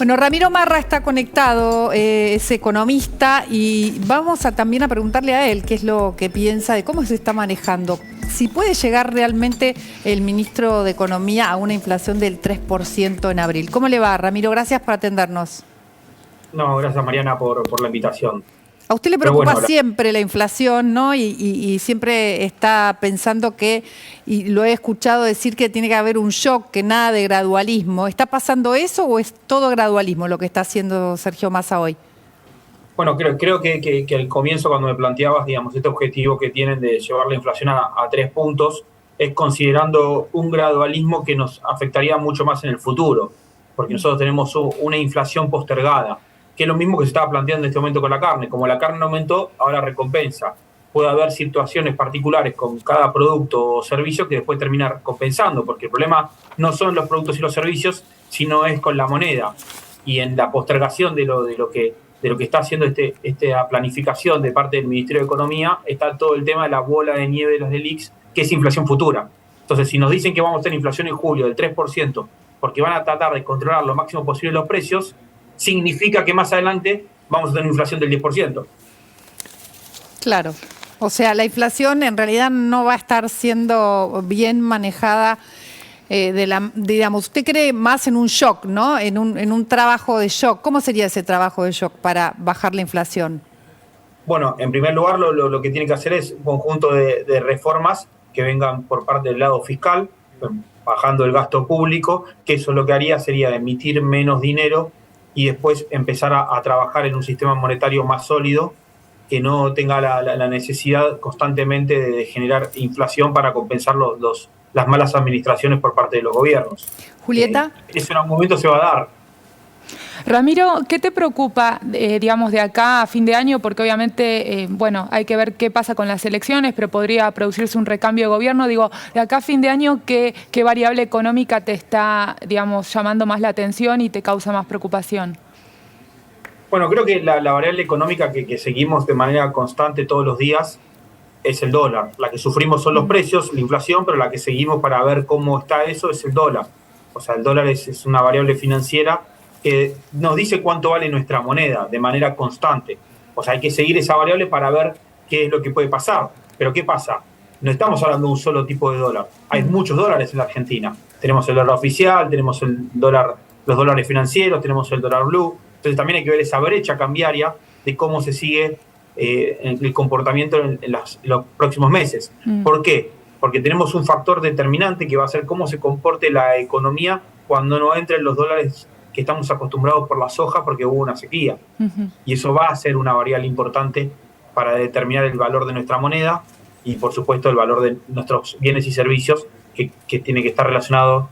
Bueno, Ramiro Marra está conectado, es economista, y vamos también a preguntarle a él qué es lo que piensa de cómo se está manejando. Si puede llegar realmente el ministro de Economía a una inflación del 3% en abril. ¿Cómo le va, Ramiro? Gracias por atendernos. No, gracias Mariana por la invitación. A usted le preocupa siempre la inflación, ¿no? Y siempre está pensando que, y lo he escuchado decir que tiene que haber un shock, que nada de gradualismo. ¿Está pasando eso o es todo gradualismo lo que está haciendo Sergio Massa hoy? Bueno, creo que al comienzo, cuando me planteabas, digamos, este objetivo que tienen de llevar la inflación a 3 puntos, es considerando un gradualismo que nos afectaría mucho más en el futuro, porque nosotros tenemos una inflación postergada, que es lo mismo que se estaba planteando en este momento con la carne. Como la carne aumentó, ahora recompensa. Puede haber situaciones particulares con cada producto o servicio que después termina compensando, porque el problema no son los productos y los servicios, sino es con la moneda. Y en la postergación de lo que está haciendo esta planificación de parte del Ministerio de Economía, está todo el tema de la bola de nieve de los LELIQs, que es inflación futura. Entonces, si nos dicen que vamos a tener inflación en julio del 3%, porque van a tratar de controlar lo máximo posible los precios, significa que más adelante vamos a tener una inflación del 10%. Claro. O sea, la inflación en realidad no va a estar siendo bien manejada. Digamos, usted cree más en un shock, ¿no? En un trabajo de shock. ¿Cómo sería ese trabajo de shock para bajar la inflación? Bueno, en primer lugar, lo que tiene que hacer es un conjunto de reformas que vengan por parte del lado fiscal, bajando el gasto público, que eso lo que haría sería emitir menos dinero y después empezar a trabajar en un sistema monetario más sólido, que no tenga la necesidad constantemente de generar inflación para compensar las malas administraciones por parte de los gobiernos. Julieta. Eso en algún momento se va a dar. Ramiro, ¿qué te preocupa, digamos, de acá a fin de año? Porque obviamente, bueno, hay que ver qué pasa con las elecciones, pero podría producirse un recambio de gobierno. Digo, de acá a fin de año, ¿qué variable económica te está, digamos, llamando más la atención y te causa más preocupación? Bueno, creo que la variable económica que seguimos de manera constante todos los días es el dólar. La que sufrimos son los precios, la inflación, pero la que seguimos para ver cómo está eso es el dólar. O sea, el dólar es una variable financiera que nos dice cuánto vale nuestra moneda de manera constante. O sea, hay que seguir esa variable para ver qué es lo que puede pasar. Pero ¿qué pasa? No estamos hablando de un solo tipo de dólar. Hay muchos dólares en la Argentina. Tenemos el dólar oficial, tenemos los dólares financieros, tenemos el dólar blue. Entonces también hay que ver esa brecha cambiaria de cómo se sigue el comportamiento en los próximos meses. ¿Por qué? Porque tenemos un factor determinante que va a ser cómo se comporte la economía cuando no entren los dólares que estamos acostumbrados por la soja porque hubo una sequía. Y eso va a ser una variable importante para determinar el valor de nuestra moneda y, por supuesto, el valor de nuestros bienes y servicios que tiene que estar relacionado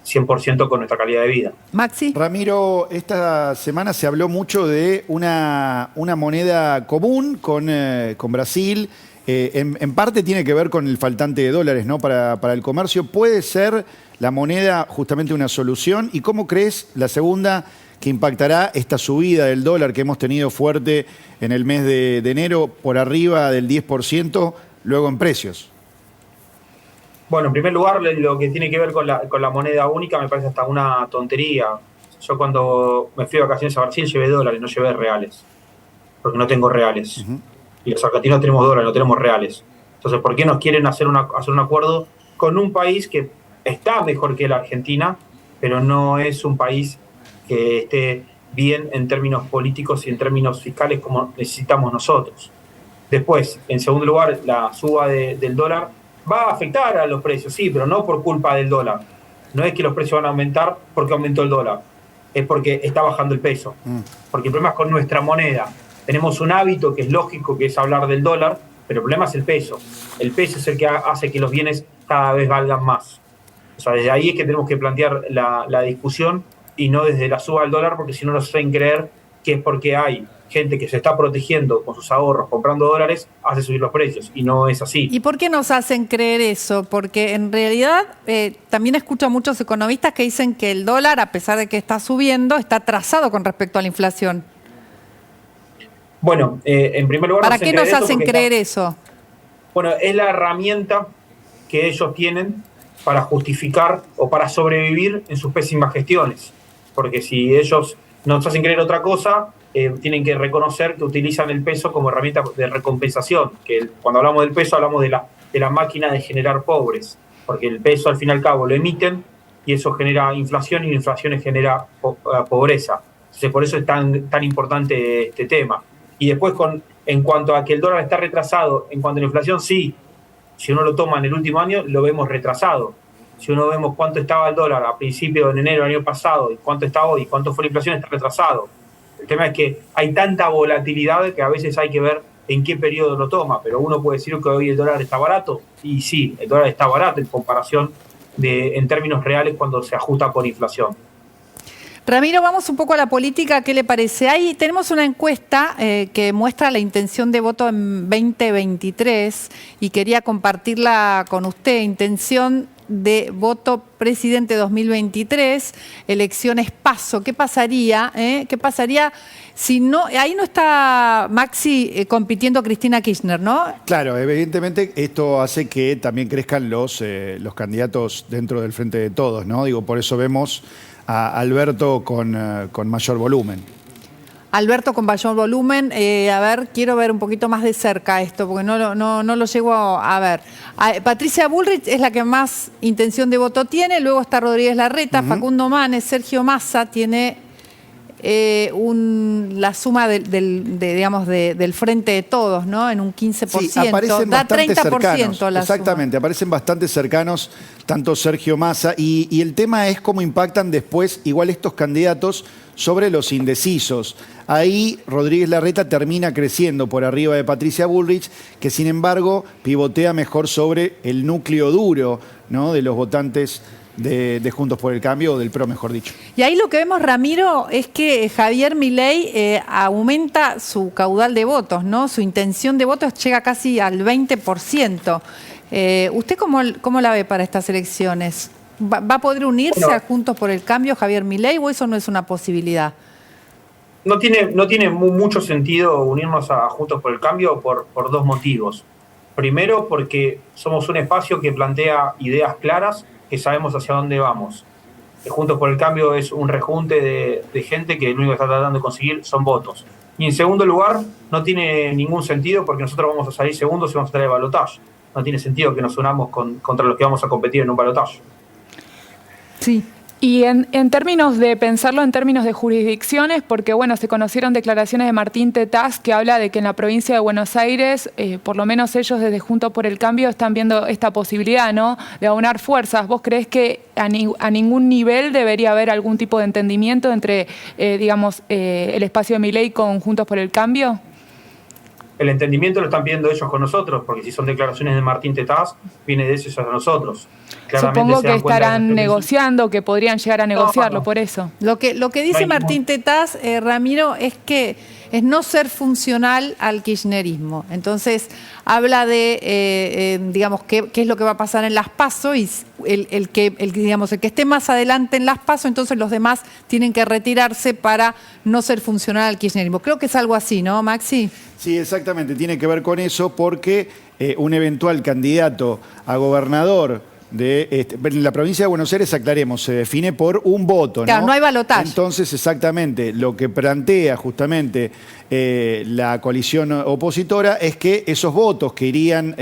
100% con nuestra calidad de vida. Maxi. Ramiro, esta semana se habló mucho de una moneda común con Brasil. En parte tiene que ver con el faltante de dólares, ¿no? Para el comercio. ¿Puede ser la moneda justamente una solución? ¿Y cómo crees, la segunda, que impactará esta subida del dólar que hemos tenido fuerte en el mes de enero por arriba del 10%, luego en precios? Bueno, en primer lugar, lo que tiene que ver con la moneda única me parece hasta una tontería. Yo cuando me fui de vacaciones a Brasil llevé dólares, no llevé reales, porque no tengo reales. Y los argentinos tenemos dólares, no tenemos reales. Entonces, ¿por qué nos quieren hacer un acuerdo con un país que está mejor que la Argentina, pero no es un país que esté bien en términos políticos y en términos fiscales como necesitamos nosotros? Después, en segundo lugar, la suba del dólar va a afectar a los precios, sí, pero no por culpa del dólar. No es que los precios van a aumentar porque aumentó el dólar, es porque está bajando el peso. Porque el problema es con nuestra moneda. Tenemos un hábito que es lógico, que es hablar del dólar, pero el problema es el peso. El peso es el que hace que los bienes cada vez valgan más. O sea, desde ahí es que tenemos que plantear la discusión y no desde la suba del dólar, porque si no nos hacen creer que es porque hay gente que se está protegiendo con sus ahorros, comprando dólares, hace subir los precios, y no es así. ¿Y por qué nos hacen creer eso? Porque en realidad también escucho a muchos economistas que dicen que el dólar, a pesar de que está subiendo, está atrasado con respecto a la inflación. Bueno, en primer lugar... ¿Para qué nos hacen creer eso? Bueno, es la herramienta que ellos tienen para justificar o para sobrevivir en sus pésimas gestiones. Porque si ellos nos hacen creer otra cosa, tienen que reconocer que utilizan el peso como herramienta de recompensación, que cuando hablamos del peso hablamos de la máquina de generar pobres, porque el peso al fin y al cabo lo emiten y eso genera inflación y la inflación genera pobreza. Entonces por eso es tan importante este tema. Y después en cuanto a que el dólar está retrasado, en cuanto a la inflación, sí, si uno lo toma en el último año, lo vemos retrasado. Si uno vemos cuánto estaba el dólar a principios de enero del año pasado y cuánto está hoy, cuánto fue la inflación, está retrasado. El tema es que hay tanta volatilidad que a veces hay que ver en qué periodo lo toma, pero uno puede decir que hoy el dólar está barato, y sí, el dólar está barato en comparación en términos reales cuando se ajusta por inflación. Ramiro, vamos un poco a la política, ¿qué le parece? Ahí tenemos una encuesta que muestra la intención de voto en 2023 y quería compartirla con usted. Intención de voto presidente 2023, elecciones PASO. ¿Qué pasaría? ¿Qué pasaría si no? Ahí no está Maxi compitiendo Cristina Kirchner, ¿no? Claro, evidentemente esto hace que también crezcan los candidatos dentro del Frente de Todos, ¿no? Digo, por eso vemos a Alberto con mayor volumen. Alberto con mayor volumen. A ver, quiero ver un poquito más de cerca esto, porque no lo llego a ver. Patricia Bullrich es la que más intención de voto tiene, luego está Rodríguez Larreta, Facundo Manes, Sergio Massa tiene la suma del Frente de Todos, ¿no? En un 15%. Sí, aparecen da bastante 30% cercanos. la Exactamente, suma. aparecen bastante cercanos tanto Sergio Massa y el tema es cómo impactan después igual estos candidatos sobre los indecisos. Ahí Rodríguez Larreta termina creciendo por arriba de Patricia Bullrich, que sin embargo pivotea mejor sobre el núcleo duro, ¿no? De los votantes de Juntos por el Cambio, o del PRO, mejor dicho. Y ahí lo que vemos, Ramiro, es que Javier Milei aumenta su caudal de votos, ¿no? Su intención de votos llega casi al 20%. ¿Usted cómo la ve para estas elecciones? ¿Va a poder unirse a Juntos por el Cambio Javier Milei o eso no es una posibilidad? No tiene mucho sentido unirnos a Juntos por el Cambio por dos motivos. Primero, porque somos un espacio que plantea ideas claras, que sabemos hacia dónde vamos. Juntos por el Cambio es un rejunte de gente que lo único que está tratando de conseguir son votos. Y en segundo lugar, no tiene ningún sentido porque nosotros vamos a salir segundos y vamos a estar en el balotaje. No tiene sentido que nos unamos contra los que vamos a competir en un balotaje. Sí. Y en términos de pensarlo en términos de jurisdicciones, porque bueno, se conocieron declaraciones de Martín Tetaz que habla de que en la provincia de Buenos Aires, por lo menos ellos desde Juntos por el Cambio están viendo esta posibilidad, ¿no? De aunar fuerzas. ¿Vos creés que a ningún nivel debería haber algún tipo de entendimiento entre, el espacio de Milei con Juntos por el Cambio? El entendimiento lo están pidiendo ellos con nosotros, porque si son declaraciones de Martín Tetaz, viene de ellos a nosotros. Claramente supongo que estarán negociando, que podrían llegar a negociarlo, por eso. Lo que dice Martín Tetaz, Ramiro, es que es no ser funcional al kirchnerismo. Entonces, habla de, qué es lo que va a pasar en las PASO y el que esté más adelante en las PASO, entonces los demás tienen que retirarse para no ser funcional al kirchnerismo. Creo que es algo así, ¿no, Maxi? Sí, exactamente, tiene que ver con eso porque un eventual candidato a gobernador en la provincia de Buenos Aires, aclaremos, se define por un voto, ¿no? Claro, no hay balotaje. Entonces, exactamente, lo que plantea justamente la coalición opositora es que esos votos que irían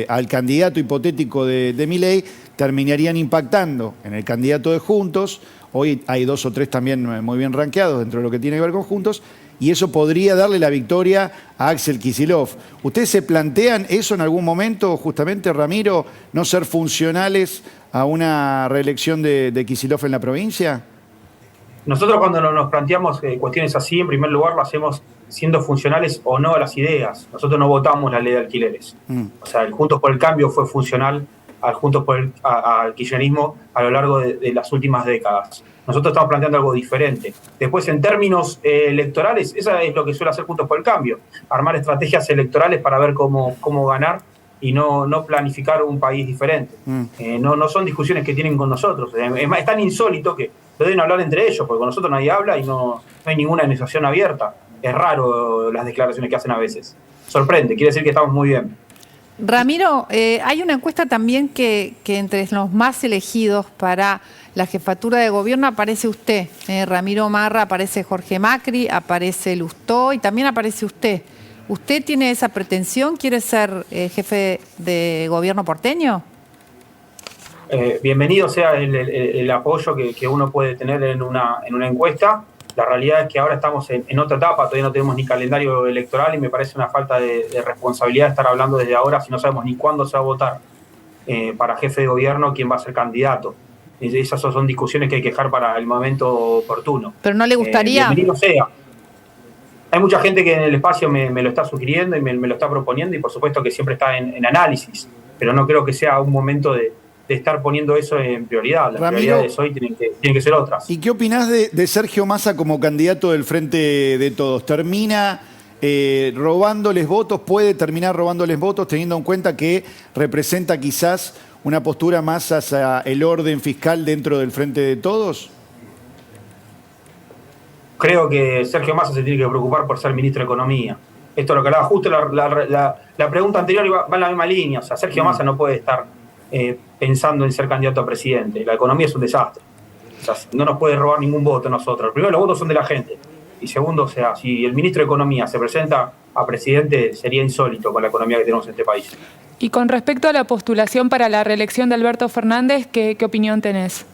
al candidato hipotético de Milei terminarían impactando en el candidato de Juntos. Hoy hay 2 o 3 también muy bien rankeados dentro de lo que tiene que ver con Juntos, y eso podría darle la victoria a Axel Kicillof. ¿Ustedes se plantean eso en algún momento, justamente, Ramiro, no ser funcionales a una reelección de Kicillof en la provincia? Nosotros cuando nos planteamos cuestiones así, en primer lugar lo hacemos siendo funcionales o no a las ideas. Nosotros no votamos la ley de alquileres. O sea, el Juntos por el Cambio fue funcional al kirchnerismo a lo largo de las últimas décadas. Nosotros estamos planteando algo diferente. Después, en términos electorales, eso es lo que suele hacer Juntos por el Cambio. Armar estrategias electorales para ver cómo ganar y no planificar un país diferente. No son discusiones que tienen con nosotros. Es tan insólito que lo deben hablar entre ellos, porque con nosotros nadie habla y no hay ninguna negociación abierta. Es raro las declaraciones que hacen a veces. Sorprende, quiere decir que estamos muy bien. Ramiro, hay una encuesta también que entre los más elegidos para la jefatura de gobierno aparece usted. Ramiro Marra, aparece Jorge Macri, aparece Lustó y también aparece usted. ¿Usted tiene esa pretensión? ¿Quiere ser jefe de gobierno porteño? Bienvenido sea el apoyo que uno puede tener en una encuesta. La realidad es que ahora estamos en otra etapa, todavía no tenemos ni calendario electoral y me parece una falta de responsabilidad estar hablando desde ahora si no sabemos ni cuándo se va a votar para jefe de gobierno quién va a ser candidato. Esas son discusiones que hay que dejar para el momento oportuno. ¿Pero no le gustaría? Bienvenido sea. Hay mucha gente que en el espacio me lo está sugiriendo y me lo está proponiendo y por supuesto que siempre está en análisis, pero no creo que sea un momento de estar poniendo eso en prioridad. Las prioridades hoy tienen que ser otras. ¿Y qué opinás de Sergio Massa como candidato del Frente de Todos? ¿Termina robándoles votos? ¿Puede terminar robándoles votos teniendo en cuenta que representa quizás una postura más hacia el orden fiscal dentro del Frente de Todos? Creo que Sergio Massa se tiene que preocupar por ser ministro de Economía. Esto es lo que hablaba justo la pregunta anterior va en la misma línea. O sea, Sergio Massa no puede estar pensando en ser candidato a presidente. La economía es un desastre. O sea, no nos puede robar ningún voto a nosotros. Primero, los votos son de la gente. Y segundo, o sea, si el ministro de Economía se presenta a presidente, sería insólito con la economía que tenemos en este país. Y con respecto a la postulación para la reelección de Alberto Fernández, ¿qué opinión tenés?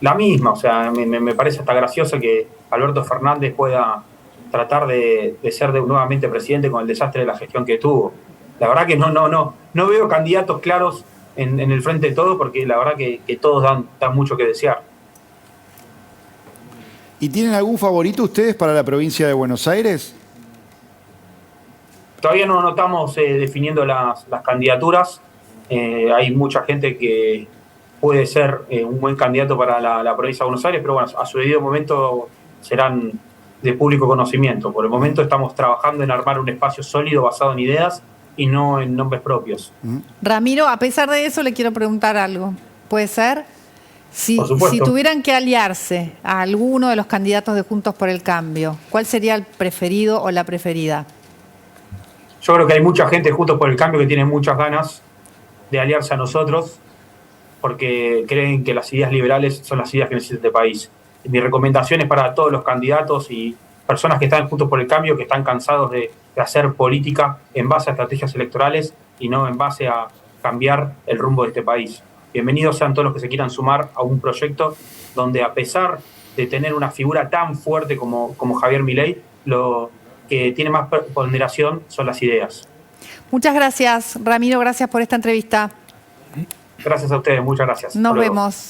La misma, o sea, me parece hasta gracioso que Alberto Fernández pueda tratar de ser nuevamente presidente con el desastre de la gestión que tuvo. La verdad que no veo candidatos claros en el Frente de Todos porque la verdad que todos dan mucho que desear. ¿Y tienen algún favorito ustedes para la provincia de Buenos Aires? Todavía no estamos definiendo las candidaturas. Hay mucha gente que puede ser un buen candidato para la provincia de Buenos Aires, pero bueno, a su debido momento serán de público conocimiento. Por el momento estamos trabajando en armar un espacio sólido basado en ideas y no en nombres propios. Ramiro, a pesar de eso le quiero preguntar algo. ¿Puede ser? Si supuesto. tuvieran que aliarse a alguno de los candidatos de Juntos por el Cambio, ¿cuál sería el preferido o la preferida? Yo creo que hay mucha gente Juntos por el Cambio que tiene muchas ganas de aliarse a nosotros porque creen que las ideas liberales son las ideas que necesita este país. Mi recomendación es para todos los candidatos y personas que están Juntos por el Cambio, que están cansados de hacer política en base a estrategias electorales y no en base a cambiar el rumbo de este país. Bienvenidos sean todos los que se quieran sumar a un proyecto donde, a pesar de tener una figura tan fuerte como Javier Milei, lo que tiene más ponderación son las ideas. Muchas gracias, Ramiro, gracias por esta entrevista. Gracias a ustedes, muchas gracias. Nos vemos.